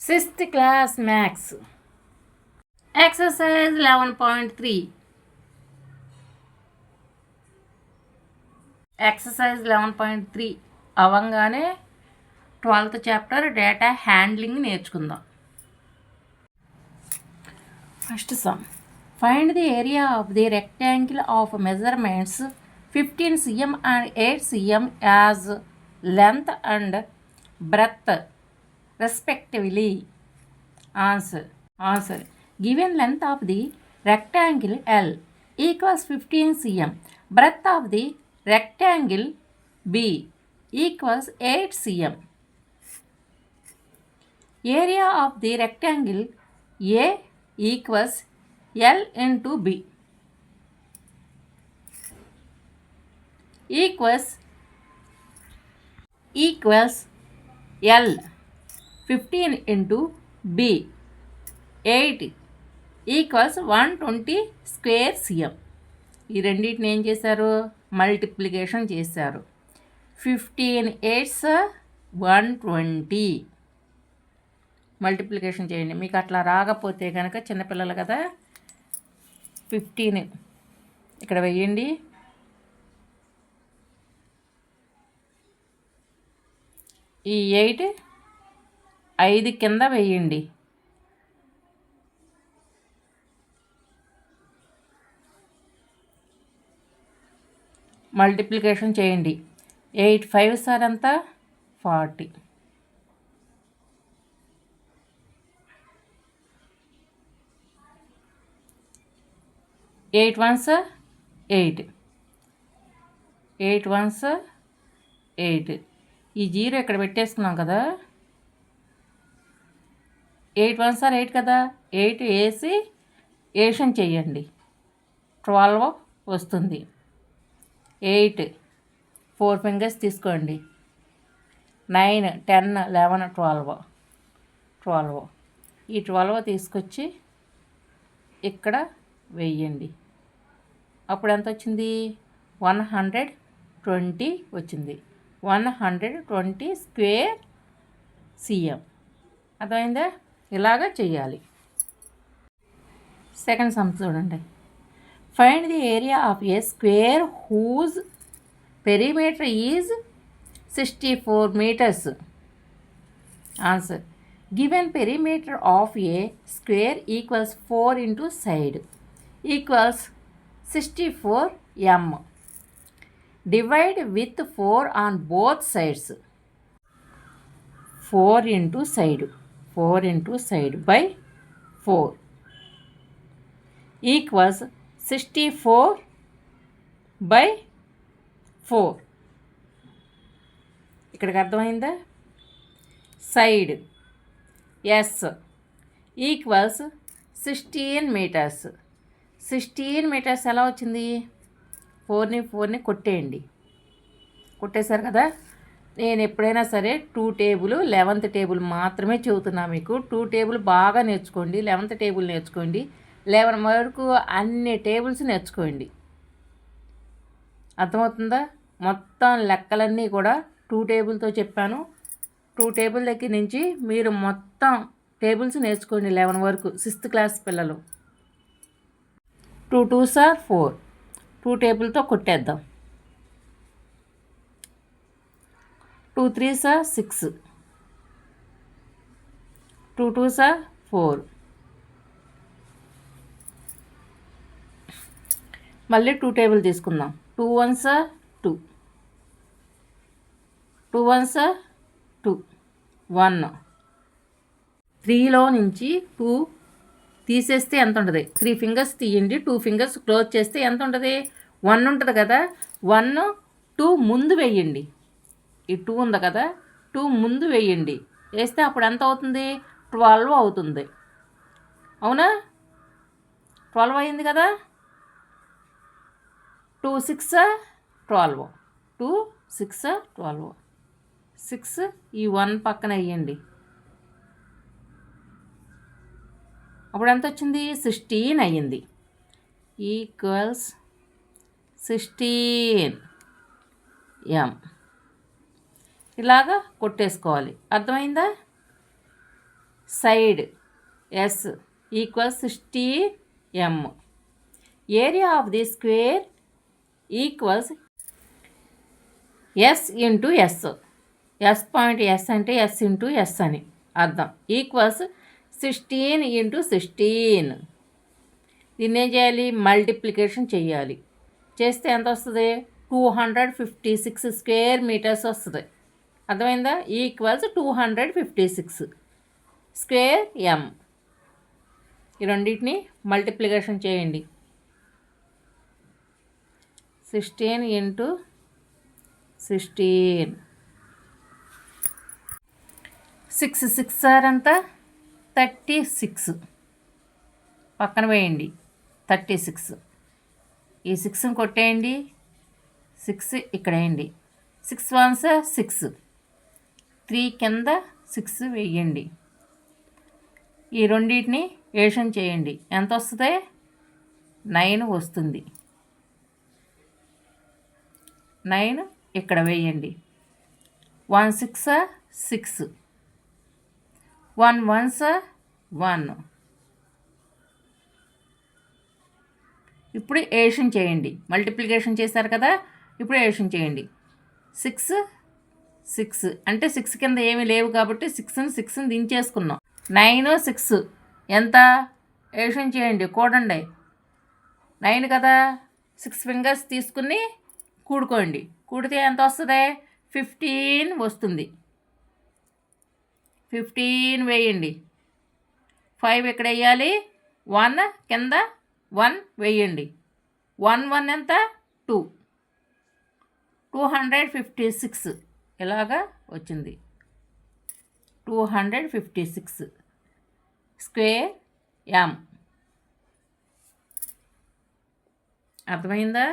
Sixth class max. Exercise 11.3. Exercise 11.3 అవంగానే 12th chapter data handling నేర్చుకుందాం. First sum. Find the area of the rectangle of measurements 15 cm and 8 cm as length and breadth respectively. Answer. Given length of the rectangle L equals 15 cm, breadth of the rectangle B equals 8 cm. Area of the rectangle A equals L into B equals L 15 into B 8 equals 120 square CM. ఈ రెండింటిని ఏం చేశారు? Multiplication చేశారు. 15 8s 120 multiplication చేయండి. మీకు అట్లా రాకపోతే కనుక చిన్నపిల్లలు కదా, 15 ఇక్కడ వేయండి. ఈ 8 5 కింద వేయండి. మల్టిప్లికేషన్ చేయండి. 8 5s అంతా 40. 8 1s 8. 8 1s 8. ఈ 0 ఇక్కడ పెట్టేసుకున్నాం కదా. 8 1s 8 కదా, 8 వేసి ఏషన్ చెయ్యండి, 12 వస్తుంది. 8 4 ఫింగర్స్ తీసుకోండి. 9 10 11 12. ఈ 12 తీసుకొచ్చి ఇక్కడ వేయండి. అప్పుడు ఎంత వచ్చింది? 120 వచ్చింది. 120 స్క్వేర్ సిఎం. అర్థమైందా? ఇలాగా చెయ్యాలి. సెకండ్ సమ్ చూడండి. Find the area of a square whose perimeter is 64 meters. Answer. Given perimeter of a square equals 4 into side equals 64 m. Divide with 4 on both sides. 4 into side by 4 equals 64 by 4. ఇక్కడికి అర్థమైందా? Side S equals 16 meters. 16 meters ఎలా వచ్చింది? 4ని కొట్టేయండి. కొట్టేశారు కదా. నేను ఎప్పుడైనా సరే 2 టేబుల్ 11th టేబుల్ మాత్రమే చెబుతున్నా మీకు. 2 టేబుల్ బాగా నేర్చుకోండి, 11th టేబుల్ నేర్చుకోండి, 11 వరకు అన్ని టేబుల్స్ నేర్చుకోండి. అర్థమవుతుందా? మొత్తం లెక్కలన్నీ కూడా 2 టేబుల్తో చెప్పాను. 2 టేబుల్ దగ్గర నుంచి మీరు మొత్తం టేబుల్స్ నేర్చుకోండి 11 వరకు, 6th క్లాస్ పిల్లలు. 2 2s 4. 2 టేబుల్తో కొట్టేద్దాం. 2 3s 6. 2 2s 4. మళ్ళీ 2 టేబుల్ తీసుకుందాం. 2 1s 2. 2 1s 2 1. 3లో నుంచి 2 తీసేస్తే ఎంత ఉంటుంది? 3 ఫింగర్స్ తీయండి, 2 ఫింగర్స్ క్లోజ్ చేస్తే ఎంత ఉంటుంది? 1 ఉంటుంది కదా. 1 2 ముందు వేయండి. ఈ 2 ఉంది కదా, 2 ముందు వేయండి. వేస్తే అప్పుడు ఎంత అవుతుంది? 12 అవుతుంది. అవునా? 12 అయింది కదా. 2 6 12. 2 6 12. 6 ఈ 1 పక్కన వేయండి. అప్పుడు ఎంత వచ్చింది? 16 అయ్యింది. Equals 16 m. ఇలాగా కొట్టేసుకోవాలి. అర్థమైందా? Side S equals 60 m. Area of the square equals S into S. S point S అంటే ఎస్ ఇంటూ ఎస్ అని అర్థం. Equals 16 into 16. దీన్ని ఏం చేయాలి? మల్టిప్లికేషన్ చేయాలి. చేస్తే ఎంత వస్తుంది? 256 స్క్వేర్ మీటర్స్ వస్తుంది. అర్థమైందా? ఈక్వల్స్ 256 స్క్వేర్ ఎం. ఈ రెండింటిని మల్టిప్లికేషన్ చేయండి. 16 ఇంటూ 16. 6 6 సార్ అంతా 36. పక్కన వేయండి. 36. ఈ 6ని కొట్టేయండి. 6 ఇక్కడ వేయండి. 6 1s 6. 3 కింద 6 వేయండి. ఈ రెండింటిని ఏషన్ చేయండి. ఎంత వస్తుంది? 9 వస్తుంది. 9 ఇక్కడ వేయండి. 1 6 6. 1 1s 1. ఇప్పుడు ఏషన్ చేయండి. మల్టిప్లికేషన్ చేశారు కదా, ఇప్పుడు ఏషన్ చేయండి. 6 6 అంటే 6 కింద ఏమీ లేవు కాబట్టి 6ని దించేసుకున్నాం. 9 6 ఎంత? ఏషన్ చేయండి, కూడండి. 9 కదా, 6 ఫింగర్స్ తీసుకుని కూడుకోండి. కూడితే ఎంత వస్తుంది? 15 వస్తుంది. 15 వేయండి. 5 ఇక్కడ వేయాలి. 1 కింద 1 వేయండి. 1 1 ఎంత? 2. 256 ఇలాగా వచ్చింది. 256 స్క్వేర్ ఎం. అర్థమైందా?